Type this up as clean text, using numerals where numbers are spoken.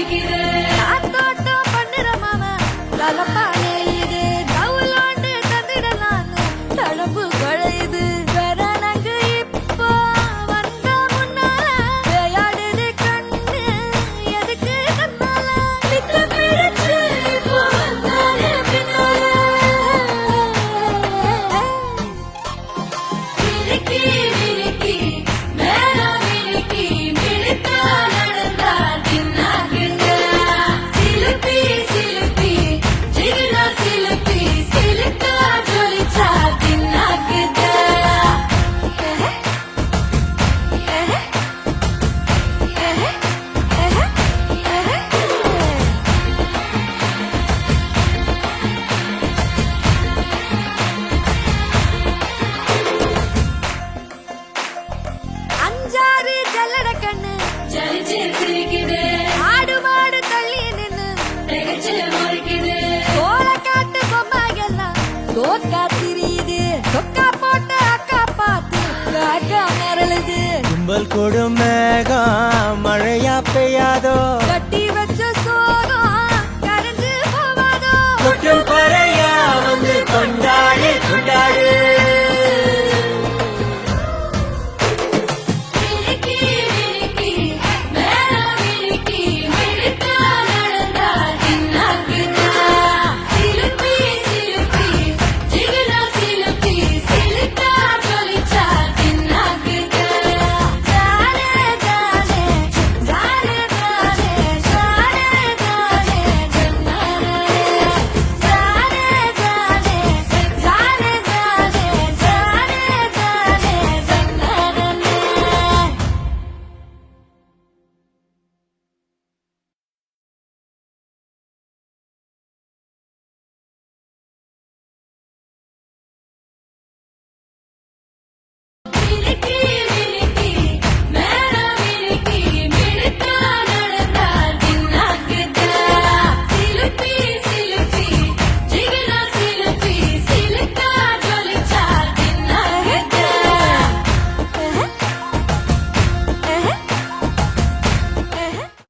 ஆத்தோட்டம் பண்ணுற மாமா கலப்பா நெளியுது கவுலாண்டு தந்திடலான்னு தடம்பு குழையுது பெறனங்கு இப்போ வந்த முன்னால விளையாடுது கண்ணு எதுக்கு தன்னால வித்து பிடிச்சு இப்போ வந்தாலே பின்னால விரிக்கி விரிக்கி மேல விரிக்கி மிளித்தா நடந்தா தின்னாக்குங்க சிலுப்பி சிலுப்பி ஜிகினா சிலுப்பி சிலுக்கா ஜொலிச்சா தின்னாக்குங்க அஞ்சாறு ஜல்லட கண்ணு ஜலிச்சு சிரிக்குது ஆடு மாடு தள்ளி நின்னு திகச்சு முறைக்குது தோல காட்டு பொம்மைகள்லாம் தோக்கா திரியுது சொக்கா போட்ட அக்கா பார்த்து காக்கா மரளுது கும்பல் கொடும் மேகம்